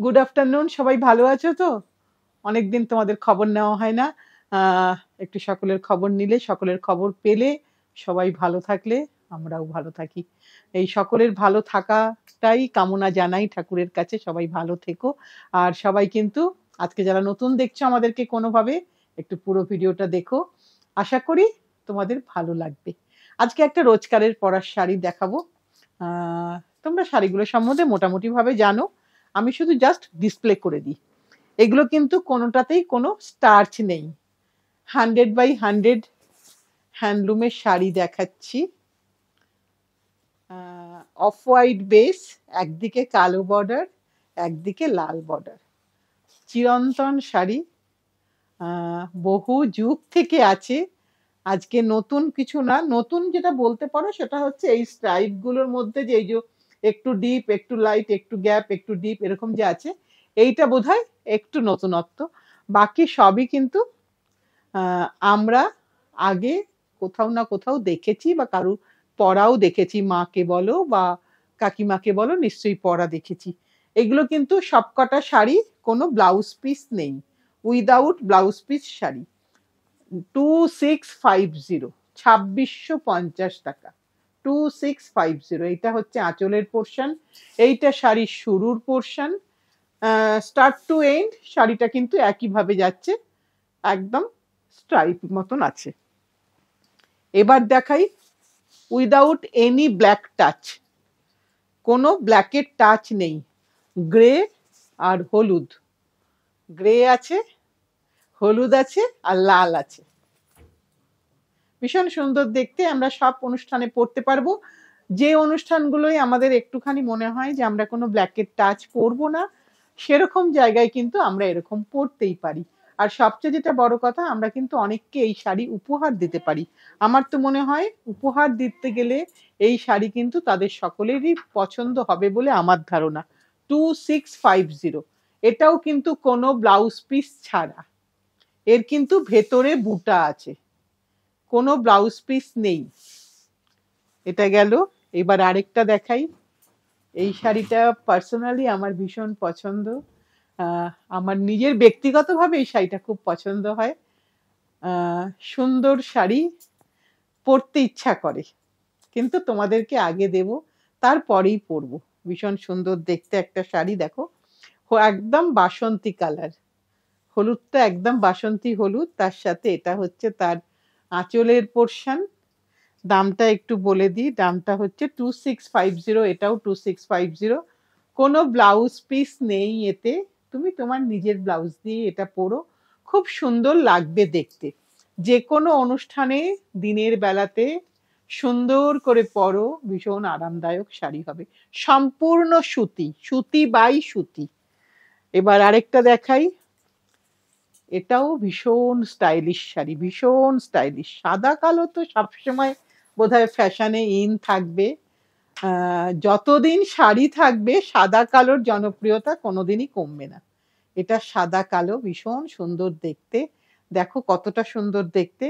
Good afternoon, সবাই ভালো আছো তো? অনেকদিন তোমাদের খবর নেওয়া হয় না। একটু সকলের খবর নিলে, সকলের খবর পেলে, সবাই ভালো থাকলে আমরাও ভালো থাকি। এই সকলের ভালো থাকাটাই কামনা জানাই ঠাকুরের কাছে, সবাই ভালো থেকো। আর সবাই কিন্তু আজকে যারা নতুন দেখছো আমাদেরকে কোনোভাবে, একটু পুরো ভিডিওটা দেখো, আশা করি তোমাদের ভালো লাগবে। আজকে একটা রোজকারের পরার শাড়ি দেখাবো। তোমরা শাড়িগুলো সম্বন্ধে মোটামুটি ভাবে জানো, আমি শুধু জাস্ট ডিসপ্লে করে দিই। এগুলো কিন্তু কোনোটাতেই কোনো স্টার্চ নেই। 100/100 হ্যান্ডলুমের শাড়ি দেখাচ্ছি। অফ হোয়াইট বেস, একদিকে কালো বর্ডার, একদিকে লাল বর্ডার। চিরন্তন শাড়ি, বহু যুগ থেকে আছে। আজকে নতুন কিছু না, নতুন যেটা বলতে পারো সেটা হচ্ছে এই স্ট্রাইপ গুলোর মধ্যে যে এই যে একটু ডিপ, একটু লাইট, একটু গ্যাপ, একটু ডিপ, এরকম যে আছে, এইটা বোধহয় একটু নতুনত্ব। বাকি সবই কিন্তু আমরা আগে কোথাও না কোথাও দেখেছি বা কারু পরাও দেখেছি, মাকে বলো বা কাকিমাকে বলো, নিশ্চয়ই পরা দেখেছি। এগুলো কিন্তু সবকটা শাড়ি কোনো ব্লাউজ পিস নেই, উইদাউট ব্লাউজ পিস শাড়ি। 2650, 2650 টাকা, 2650। এটা হচ্ছে আঁচলের পোর্শন, এইটা শাড়ির শুরুর পোর্শন। স্টার্ট টু এন্ড শাড়িটা কিন্তু একইভাবে যাচ্ছে, একদম স্ট্রাইপ মতন আছে। এবার দেখাই উইদাউট এনি ব্ল্যাক টাচ, কোনো ব্ল্যাকের টাচ নেই। গ্রে আর হলুদ, গ্রে আছে, হলুদ আছে আর লাল আছে। ভীষণ সুন্দর দেখতে, আমরা সব অনুষ্ঠানে পরতে পারবো। যে অনুষ্ঠানগুলোই আমাদের একটুখানি মনে হয় যে আমরা কোনো ব্ল্যাকের টাচ করবো না, সেরকম জায়গায় কিন্তু আমরা এরকম পরতেই পারি। আর সবচেয়ে যেটা বড় কথা, আমরা কিন্তু অনেককে এই শাড়ি উপহার দিতে পারি। আমার তো মনে হয় উপহার দিতে গেলে এই শাড়ি কিন্তু তাদের সকলেরই পছন্দ হবে বলে আমার ধারণা। 2650, এটাও কিন্তু কোনো ব্লাউজ পিস ছাড়া। এর কিন্তু ভেতরে বুটা আছে, কোনো ব্লাউজ পিস নেই। এটা গেল। এবার আরেকটা দেখাই। এই শাড়িটা পার্সোনালি আমার ভীষণ পছন্দ। আমার নিজের ব্যক্তিগতভাবে এই শাড়িটা খুব পছন্দ হয়। সুন্দর শাড়ি, পরতে ইচ্ছা করে, কিন্তু তোমাদেরকে আগে দেব, তারপরেই পরবো। ভীষণ সুন্দর দেখতে একটা শাড়ি, দেখো, একদম বাসন্তী কালার, হলুদটা একদম বাসন্তী হলুদ, তার সাথে এটা হচ্ছে তার আঁচলের পোর্শন। দামটা একটু বলে দিই, দামটা হচ্ছে 2650, এটাও 2650। কোনো ব্লাউজ পিস নেই এতে, তুমি তোমার নিজের ব্লাউজ দিয়ে এটা পরো, খুব সুন্দর লাগবে দেখতে। যে কোনো অনুষ্ঠানে দিনের বেলাতে সুন্দর করে পরো, ভীষণ আরামদায়ক শাড়ি হবে। সম্পূর্ণ সুতি, সুতি বাই সুতি। এবার আরেকটা দেখাই। এটাও ভীষণ স্টাইলিশ শাড়ি, ভীষণ স্টাইলিশ। সাদা কালো তো সবসময় বোধহয় ফ্যাশনে ইন থাকবে। যতদিন শাড়ি থাকবে সাদা কালোর জনপ্রিয়তা কোনোদিনই কমবে না। এটা সাদা কালো, ভীষণ সুন্দর দেখতে। দেখো কতটা সুন্দর দেখতে,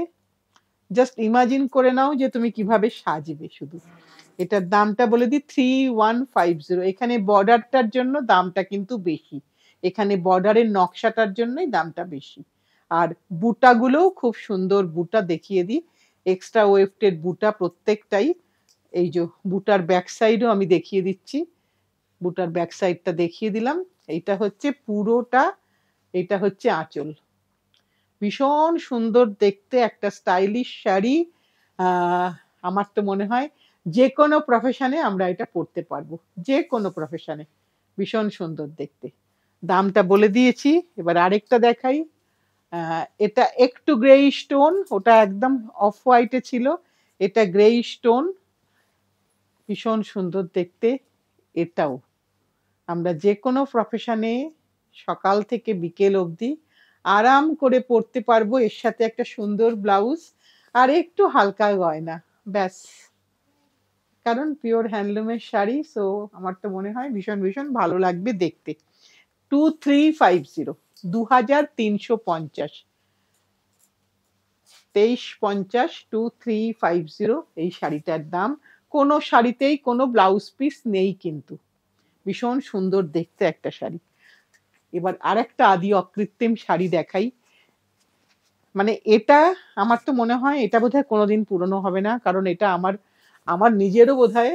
জাস্ট ইমাজিন করে নাও যে তুমি কিভাবে সাজবে শুধু। এটার দামটা বলে দিই, 3150। এখানে বর্ডারটার জন্য দামটা কিন্তু বেশি, এখানে বর্ডারের নকশাটার জন্যই দামটা বেশি। আর বুটাগুলোও খুব সুন্দর বুটা, দেখিয়ে দিই। এক্সট্রা ওয়েফটেড বুটা প্রত্যেকটাই। এই যে বুটার ব্যাক সাইডও আমি দেখিয়ে দিচ্ছি, বুটার ব্যাক সাইডটা দেখিয়ে দিলাম। এইটা হচ্ছে পুরোটা, এটা হচ্ছে আঁচল। ভীষণ সুন্দর দেখতে একটা স্টাইলিশ শাড়ি। আমার তো মনে হয় যে কোনো প্রফেশনে আমরা এটা পরতে পারবো, যে কোনো প্রফেশনে। ভীষণ সুন্দর দেখতে। দামটা বলে দিয়েছি। এবার আরেকটা দেখাই। এটা একটু গ্রে স্টোন, ওটা একদম অফ হোয়াইটে ছিল, এটা গ্রে স্টোন, ভীষণ সুন্দর দেখতে। এটাও আমরা যে কোনো প্রফেশনে সকাল থেকে বিকেল অবধি আরাম করে পরতে পারবো। এর সাথে একটা সুন্দর ব্লাউজ আর একটু হালকা গয়না, ব্যাস। কারণ পিওর হ্যান্ডলুমের শাড়ি, সো আমার তো মনে হয় ভীষণ ভীষণ ভালো লাগবে দেখতে। 2350, 2350, 2350, 2350 এই শাড়িটার দাম। কোনো শাড়িতেই কোনো ব্লাউজ পিস নেই কিন্তু, ভীষণ সুন্দর দেখতে একটা শাড়ি। এবার আরেকটা আদি অকৃত্রিম শাড়ি দেখাই। মানে এটা আমার তো মনে হয় এটা বোধহয় কোনোদিন পুরনো হবে না, কারণ এটা আমার আমার নিজেরও বোধহয়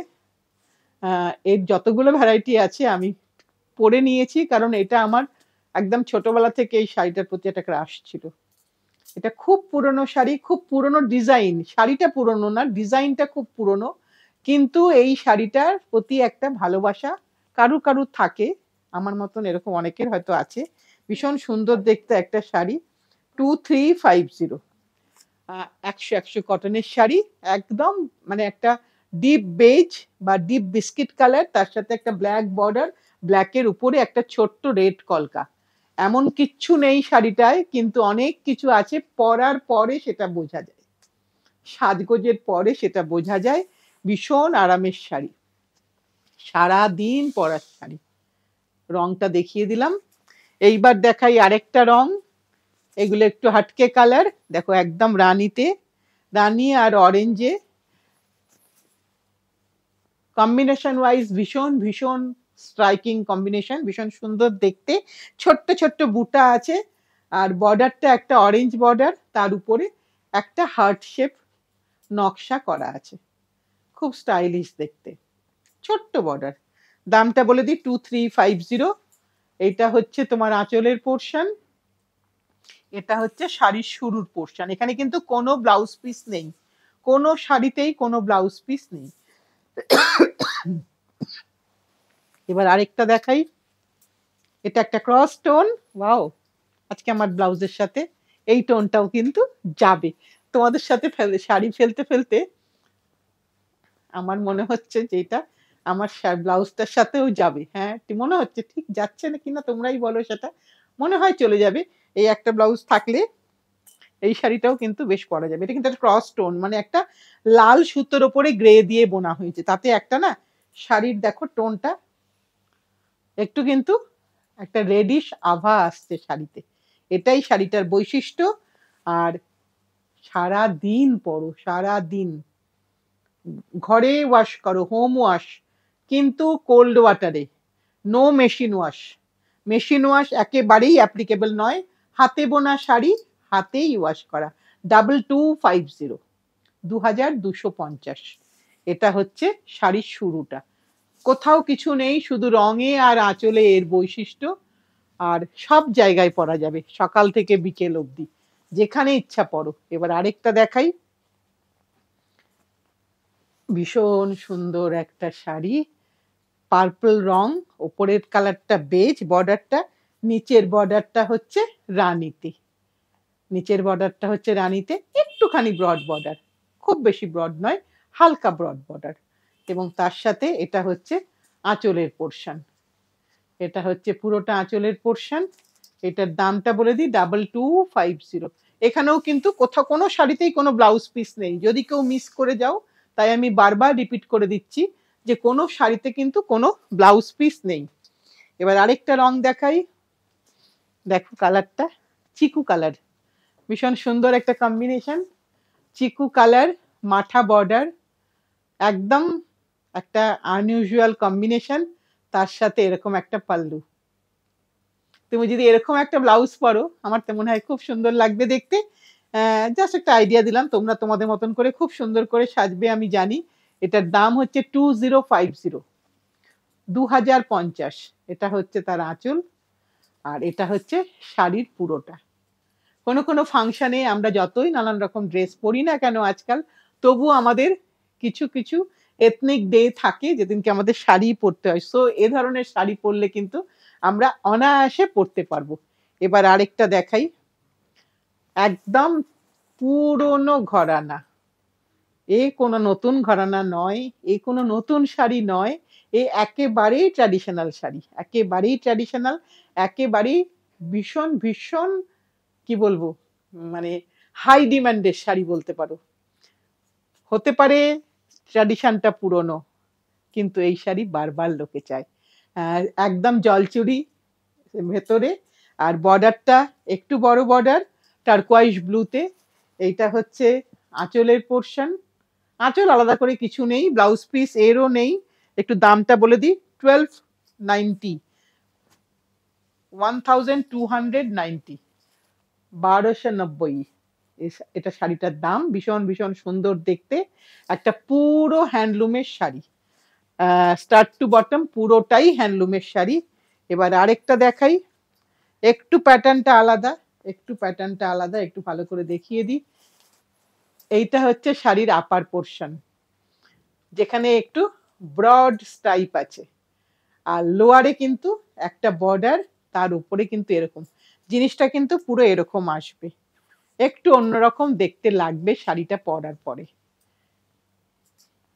এর যতগুলো ভ্যারাইটি আছে আমি পরে নিয়েছি, কারণ এটা আমার একদম ছোটবেলা থেকে এই শাড়িটার প্রতি একটা ক্রাশ ছিল। এটা খুব পুরনো শাড়ি, খুব পুরনো ডিজাইন, শাড়িটা পুরনো না, ডিজাইনটা খুব পুরনো, কিন্তু এই শাড়িটার প্রতি একটা ভালোবাসা কারু কারু থাকে, আমার মতন এরকম অনেকের হয়তো আছে। ভীষণ সুন্দর দেখতে একটা শাড়ি, 2350, 100 কটনের শাড়ি, একদম মানে একটা ডিপ বেজ বা ডিপ বিস্কিট কালার, তার সাথে একটা ব্ল্যাক বর্ডার, ব্ল্যাকের উপরে একটা ছোট্ট রেড কলকা। এমন কিচ্ছু নেই শাড়িটায়, কিন্তু অনেক কিছু আছে, পরার পরে সেটা বোঝা যায়, সাজগোজের পরে সেটা বোঝা যায়। ভীষণ আরামের শাড়ি, সারা দিন পরার শাড়ি। রংটা দেখিয়ে দিলাম, এইবার দেখাই আরেকটা রং। এগুলো একটু হাটকে কালার, দেখো একদম রানীতে, রানী আর অরেঞ্জে কম্বিনেশন ওয়াইজ ভীষণ ভীষণ স্ট্রাইকিং কম্বিনেশন, ভীষণ সুন্দর দেখতে। ছোট্ট ছোট্ট বুটা আছে, আর বর্ডারটা একটা অরেঞ্জ বর্ডার, তার উপরে একটা হার্ট শেপ নকশা করা আছে, খুব স্টাইলিশ দেখতে, ছোট্ট বর্ডার। দামটা বলে দিই 2350। এটা হচ্ছে তোমার আঁচলের পোর্শন, এটা হচ্ছে শাড়ির শুরুর পোর্শন। এখানে কিন্তু কোনো ব্লাউজ পিস নেই, কোনো শাড়িতেই কোনো ব্লাউজ পিস নেই। এবার আরেকটা দেখাই, এটা একটা ক্রস টোন। ওয়াও, আজকে আমার ব্লাউজের সাথে এই টোনটাও কিন্তু যাবে। তোমাদের সাথে শাড়ি ফেলতে ফেলতে আমার মনে হচ্ছে যে এটা আমার ব্লাউজটার সাথেও যাবে। হ্যাঁ, মনে হচ্ছে, ঠিক যাচ্ছে না কিনা তোমরাই বলো, সেটা মনে হয় চলে যাবে। এই একটা ব্লাউজ থাকলে এই শাড়িটাও কিন্তু বেশ পরা যাবে। এটা কিন্তু একটা ক্রস টোন, মানে একটা লাল সুতোর ওপরে গ্রে দিয়ে বোনা হয়েছে, তাতে একটা না শাড়ির দেখো টোনটা একটু কিন্তু একটা রেডিশ আভা আসছে শাড়িতে, এটাই শাড়িটার বৈশিষ্ট্য। আর সারা দিন পরো, সারা দিন ঘরে ওয়াশ করো, হোম ওয়াশ, কিন্তু কোল্ড ওয়াটারে, no machine wash. Machine wash একেবারেই অ্যাপ্লিকেবল নয়। হাতে বোনা শাড়ি হাতেই ওয়াশ করা। 2250, 2250। এটা হচ্ছে শাড়ির শুরুটা, কোথাও কিছু নেই, শুধু রঙে আর আঁচলে এর বৈশিষ্ট্য। আর সব জায়গায় পরা যাবে, সকাল থেকে বিকেল অবধি, যেখানে ইচ্ছা পরো। এবার আরেকটা দেখাই, ভীষণ সুন্দর একটা শাড়ি, পার্পল রং, ওপরের কালারটা বেজ, বর্ডারটা, নিচের বর্ডারটা হচ্ছে রানীতে, নিচের বর্ডারটা হচ্ছে রানীতে, একটুখানি ব্রড বর্ডার, খুব বেশি ব্রড নয়, হালকা ব্রড বর্ডার। এবং তার সাথে এটা হচ্ছে আঁচলের পোর্শন, এটা হচ্ছে পুরোটা আঁচলের পোর্শন। এটার দামটা বলে দিই 2250। এখানেও কিন্তু কোথাও কোনো শাড়িতেই কোনো ব্লাউজ পিস নেই, যদি কেউ মিস করে যাও, তাই আমি বারবার রিপিট করে দিচ্ছি যে কোনো শাড়িতে কিন্তু কোনো ব্লাউজ পিস নেই। এবার আরেকটা রং দেখাই, দেখো কালারটা চিকু কালার, ভীষণ সুন্দর একটা কম্বিনেশন, চিকু কালার, মাঠা বর্ডার, একদম একটা আনইউজুয়াল কম্বিনেশন, তার সাথে এরকম একটা পাল্লু। তুমি যদি এরকম একটা ব্লাউজ পরো, আমার তো মনে হয় খুব সুন্দর লাগবে দেখতে। জাস্ট একটা আইডিয়া দিলাম, তোমরা তোমাদের মতন করে খুব সুন্দর করে সাজবে আমি জানি। এটার দাম হচ্ছে 2050, 2050। এটা হচ্ছে তার আঁচল, আর এটা হচ্ছে শাড়ির পুরোটা। কোনো কোনো ফাংশনে আমরা যতই নানান রকম ড্রেস পরি না কেন আজকাল, তবু আমাদের কিছু কিছু এথনিক ডে থাকে যেদিনকে আমাদের শাড়ি পরতে হয়। সো এ ধরনের শাড়ি পরলে কিন্তু আমরা অনায়াসে পরতে পারবো। এবার আরেকটা দেখাই, একদম পুরনো ঘরানা, এ কোনো নতুন ঘরানা নয়, এ কোনো নতুন শাড়ি নয়, এ একেবারেই ট্র্যাডিশনাল শাড়ি, একেবারেই ট্র্যাডিশনাল, একেবারেই ভীষণ ভীষণ কি বলবো, মানে হাই ডিমান্ডের শাড়ি বলতে পারো। হতে পারে ট্র্যাডিশনটা পুরনো, কিন্তু এই শাড়ি বারবার লোকে চায়। একদম জলচুরি ভেতরে, আর বর্ডারটা একটু বড় বর্ডার, টারকোয়াইজ ব্লুতে। এইটা হচ্ছে আঁচলের পোর্শন, আঁচল আলাদা করে কিছু নেই, ব্লাউজ পিস এরও নেই। একটু দামটা বলে দিই, 1290, 1290, 1290। এটা শাড়িটার দাম। ভীষণ ভীষণ সুন্দর দেখতে, একটা পুরো হ্যান্ডলুমের শাড়ি, স্টার্ট টু বটম পুরোটাই হ্যান্ডলুমের শাড়ি। এবার আরেকটা দেখাই, একটু প্যাটার্নটা আলাদা, একটু ভালো করে দেখিয়ে দিই। এইটা হচ্ছে শাড়ির আপার পোর্শন, যেখানে একটু ব্রড স্টাইপ আছে, আর লোয়ারে কিন্তু একটা বর্ডার, তার উপরে কিন্তু এরকম জিনিসটা কিন্তু পুরো এরকম আসবে, একটু অন্যরকম দেখতে লাগবে শাড়িটা পরার পরে।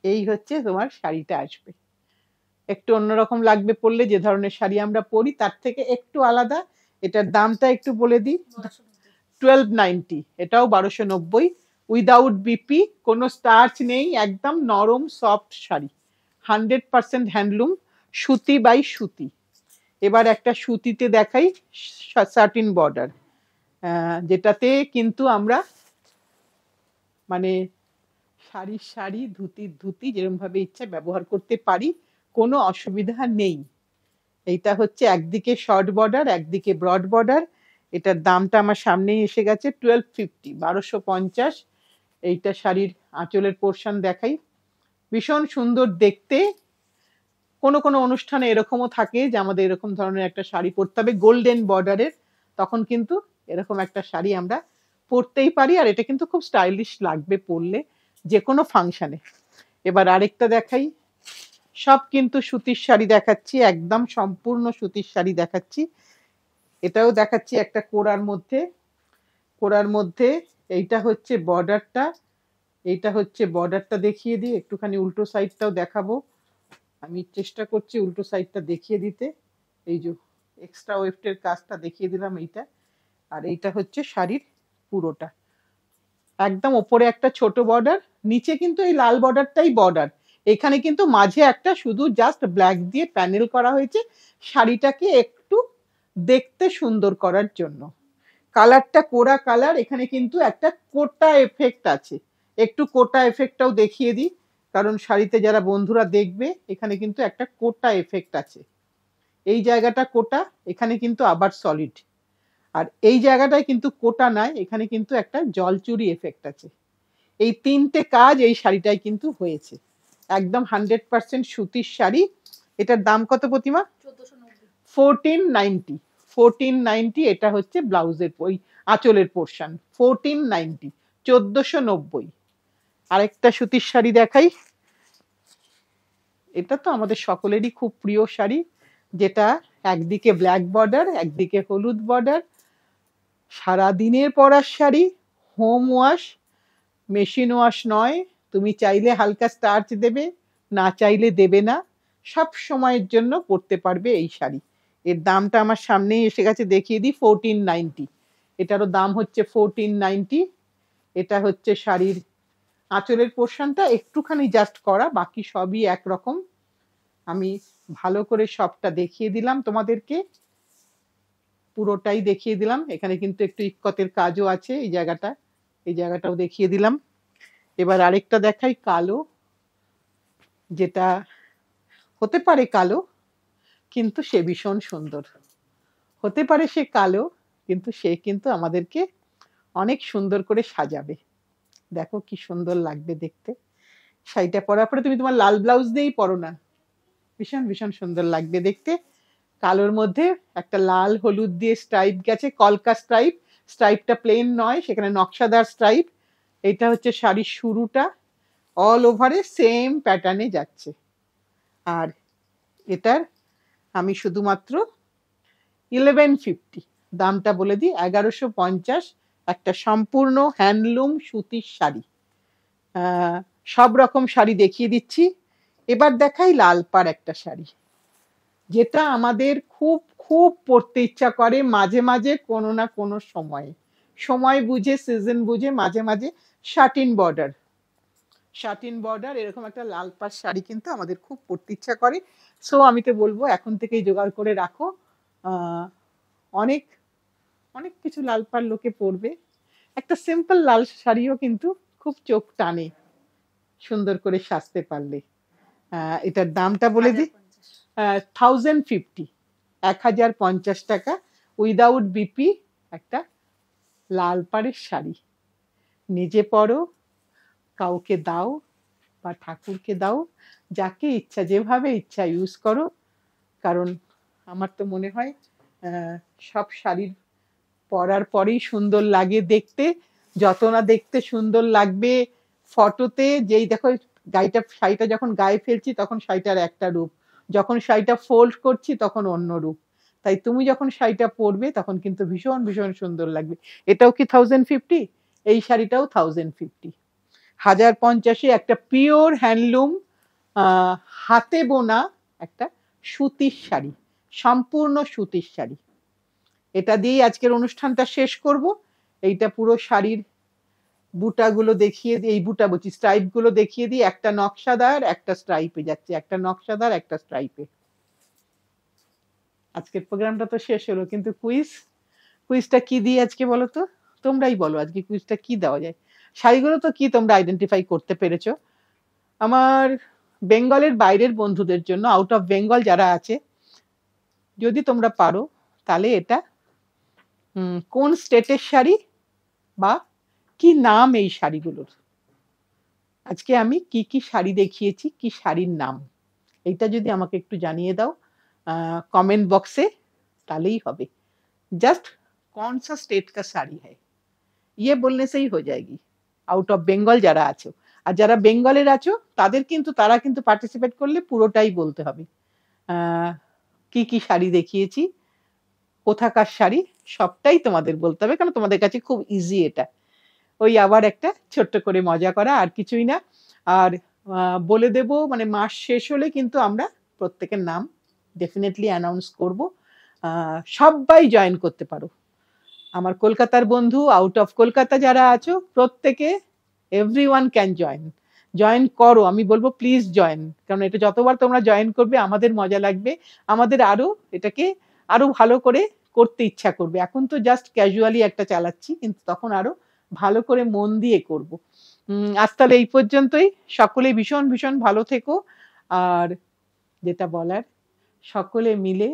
এই হচ্ছে তোমার শাড়িটা আসবে, একটু অন্যরকম লাগবে পরলে, যে ধরনের শাড়ি আমরা পরি তার থেকে একটু আলাদা। এটার দামটা একটু বলে দিই, 1290, এটাও 1290, উইদাউট বিপি, কোনো স্টার্চ নেই, একদম নরম সফট শাড়ি, 100% হ্যান্ডলুম, সুতি বাই সুতি। এবার একটা সুতিতে দেখাই, সাটিন বর্ডার, যেটাতে কিন্তু আমরা মানে শাড়ির শাড়ি, ধুতির ধুতি, যেরকম ভাবে ইচ্ছা ব্যবহার করতে পারি, কোনো অসুবিধা নেই। এইটা হচ্ছে একদিকে শর্ট বর্ডার, একদিকে ব্রড বর্ডার। এটার দামটা আমার সামনেই এসে গেছে, 1250, 1250। এইটা শাড়ির আঁচলের পোর্শন দেখাই, ভীষণ সুন্দর দেখতে। কোনো কোনো অনুষ্ঠানে এরকমও থাকে যে আমাদের এরকম ধরনের একটা শাড়ি পরতে হবে গোল্ডেন বর্ডারের, তখন কিন্তু এরকম একটা শাড়ি আমরা পরতেই পারি, আর এটা কিন্তু খুব স্টাইলিশ লাগবে পরলে যে কোনো ফাংশনে। এবার আরেকটা দেখাই, সব কিন্তু সুতির শাড়ি দেখাচ্ছি, একদম সম্পূর্ণ সুতির শাড়ি দেখাচ্ছি। এটাও দেখাচ্ছি একটা কোরার মধ্যে। এইটা হচ্ছে বর্ডারটা দেখিয়ে দিই, একটুখানি উল্টো সাইডটাও দেখাবো। আমি চেষ্টা করছি উল্টো সাইডটা দেখিয়ে দিতে, এই যে এক্সট্রা ওয়েফটের কাজটা দেখিয়ে দিলাম এইটা। আর এইটা হচ্ছে শাড়ির পুরোটা, একদম ওপরে একটা ছোট বর্ডার, নিচে কিন্তু এই লাল বর্ডারটাই বর্ডার, এখানে কিন্তু মাঝে একটা শুধু জাস্ট ব্ল্যাক দিয়ে প্যানেল করা হয়েছে শাড়িটাকে একটু দেখতে সুন্দর করার জন্য। কালারটা কোরা কালার, এখানে কিন্তু একটা কোটা এফেক্ট আছে, একটু কোটা এফেক্টটাও দেখিয়ে দিই, কারণ শাড়িতে যারা বন্ধুরা দেখবে এখানে কিন্তু একটা কোটা এফেক্ট আছে, এই জায়গাটা কোটা, এখানে কিন্তু আবার সলিড, আর এই জায়গাটায় কিন্তু কোটা নয়, এখানে কিন্তু একটা জলচুরি এফেক্ট আছে। এই তিনটে কাজ এই শাড়িটায় কিন্তু হয়েছে, একদম 100% সুতির শাড়ি। এটার দাম কত প্রতিমা? 1490, 1490। এটা হচ্ছে ব্লাউজের ওই আঁচলের পোর্শন, 1490, 1490। আরেকটা সুতির শাড়ি দেখাই, এটা তো আমাদের সকলেরই খুব প্রিয় শাড়ি, যেটা একদিকে ব্ল্যাক বর্ডার, একদিকে হলুদ বর্ডার, সারা দিনের পরার sari, home wash, machine wash নয়, তুমি চাইলে হালকা স্টার্চ দেবে, না চাইলে দেবে না, সব সময়ের জন্য পরতে পারবে এই শাড়ি। এর দামটা আমার সামনেই এসে গেছে, দেখিয়ে দিই, 1490। এটারও দাম হচ্ছে 1490। এটা হচ্ছে শাড়ির আঁচলের পোর্শনটা একটুখানি জাস্ট করা, বাকি সবই একরকম। আমি ভালো করে সবটা দেখিয়ে দিলাম তোমাদেরকে, পুরোটাই দেখিয়ে দিলাম। এখানে কিন্তু একটু ইক্কতের কাজও আছে, এই জায়গাটাও দেখিয়ে দিলাম। এবার আরেকটা দেখাই, কালো, যেটা হতে পারে কালো কিন্তু সে ভীষণ সুন্দর, হতে পারে সে কালো কিন্তু সে কিন্তু আমাদেরকে অনেক সুন্দর করে সাজাবে। দেখো কি সুন্দর লাগবে দেখতে, শাড়িটা পরার পরে তুমি তোমার লাল ব্লাউজ দিয়েই পরো না, ভীষণ ভীষণ সুন্দর লাগবে দেখতে। কালোর মধ্যে একটা লাল হলুদ দিয়ে স্ট্রাইপ গেছে, কলকা স্ট্রাইপ, স্ট্রাইপটা প্লেন নয়, সেখানে নকশাদার স্ট্রাইপ। এটা হচ্ছে শাড়ির শুরুটা, অল ওভারে সেম প্যাটার্নে যাচ্ছে। আর এটার আমি শুধুমাত্র 1150, দামটা বলে দিই, 1150, একটা সম্পূর্ণ হ্যান্ডলুম সুতির শাড়ি। সব রকম শাড়ি দেখিয়ে দিচ্ছি। এবার দেখাই লাল পাড় একটা শাড়ি, যেটা আমাদের খুব খুব পরতে ইচ্ছা করে মাঝে মাঝে, কোনো না কোনো সময় বুঝে, সিজন বুঝে, মাঝে মাঝে। শাটিন বর্ডার এরকম একটা লাল পাড় শাড়ি কিন্তু আমাদের খুব পরতে ইচ্ছা করে। সো আমি তো বলবো এখন থেকেই জোগাড় করে রাখো, অনেক অনেক কিছু লাল পাড় লোকে পরবে, একটা সিম্পল লাল শাড়িও কিন্তু খুব চোখ টানে সুন্দর করে সাজতে পারলে। এটার দামটা বলে দিই, 1050, 1050 টাকা উইদাউট বিপি, একটা লাল পাড়ের শাড়ি। নিজে পরো, কাউকে দাও বা ঠাকুরকে দাও, যাকে ইচ্ছা যেভাবে ইচ্ছা ইউজ করো। কারণ আমার তো মনে হয় সব শাড়ির পরার পরেই সুন্দর লাগে দেখতে, যত না দেখতে সুন্দর লাগবে ফটোতে। যেই দেখো শাড়িটা যখন গায়ে ফেলছি তখন শাড়িটার একটা রূপ, যখন শাড়িটা ফোল্ড করছি তখন অন্য রূপ। তাই তুমি যখন শাড়িটা পরবে তখন কিন্তু ভীষণ ভীষণ সুন্দর লাগবে। এটাও কি 1050? এই শাড়িটাও 1050। 1050-এ একটা পিওর হ্যান্ডলুম হাতে বোনা একটা সুতির শাড়ি, সম্পূর্ণ সুতির শাড়ি। এটা দিয়েই আজকের অনুষ্ঠানটা শেষ করব। এইটা পুরো শাড়ির বুটাগুলো দেখিয়ে দিই, এই বুটা বলছি স্ট্রাইপ গুলো দেখিয়ে দিই। একটা নকশাদার, একটা স্ট্রাইপে যাচ্ছে, একটা নকশাদার, একটা স্ট্রাইপে। আজকের প্রোগ্রামটা তো শেষ হলো, কিন্তু কুইজটা কি দিই আজকে বলো তো? তোমরাই বলো আজকে কুইজটা কি দেওয়া যায়। শাড়িগুলো তো কি তোমরা আইডেন্টিফাই করতে পেরেছো। আমার বেঙ্গলের বাইরের বন্ধুদের জন্য, আউট অফ বেঙ্গল যারা আছে, যদি তোমরা পারো তাহলে এটা কোন স্টেটের শাড়ি বা কি নাম এই শাড়িগুলোর। আজকে আমি কি কি শাড়ি দেখিয়েছি, কি শাড়ির নাম, এইটা যদি আমাকে একটু জানিয়ে দাও कमेंट बॉक्स से, तालेई হবে। जस्ट कौन सा स्टेट का साड़ी है ये बोलने से ही हो जाएगी। आउट ऑफ बेंगल যারা আছো, আর যারা বেঙ্গলের আছো তাদের কিন্তু তারা কিন্তু পার্টিসিপেট করলে পুরোটাই বলতে হবে। কি কি শাড়ি দেখিয়েছি, কোথাকার শাড়ি, সবটাই তোমাদের বলতে হবে, কারণ তোমাদের কাছে খুব ইজি এটা। ওই আবার একটা ছোট্ট করে মজা করা, আর কিছুই না। আর বলে দেব মানে মাস শেষ হলে কিন্তু আমরা প্রত্যেকের নাম ডেফিনেটলি অ্যানাউন্স করব। সবাই জয়েন করতে পারো। আমার কলকাতার বন্ধু, আউট অফ কলকাতা যারা আছো, প্রত্যেকে এভরিওয়ান ক্যান জয়েন করো। আমি বলবো প্লিজ জয়েন, কারণ এটা যতবার তোমরা জয়েন করবে আমাদের মজা লাগবে, আমাদের আরো এটাকে আরো ভালো করে করতে ইচ্ছা করবে। এখন তো জাস্ট ক্যাজুয়ালি একটা চালাচ্ছি, কিন্তু তখন আরো ভালো করে মন দিয়ে করব। আজ তাহলে এই পর্যন্তই। সকলে ভীষণ ভীষণ ভালো থেকো, আর যেটা বলার, সকলে মিলে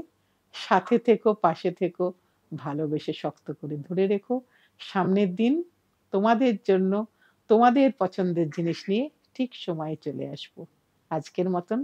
সাথে থেকো, পাশে থেকো, ভালোবেসে শক্ত করে ধরে রেখো। সামনের দিন তোমাদের জন্য তোমাদের পছন্দের জিনিস নিয়ে ঠিক সময়ে চলে আসবো। আজকের মতন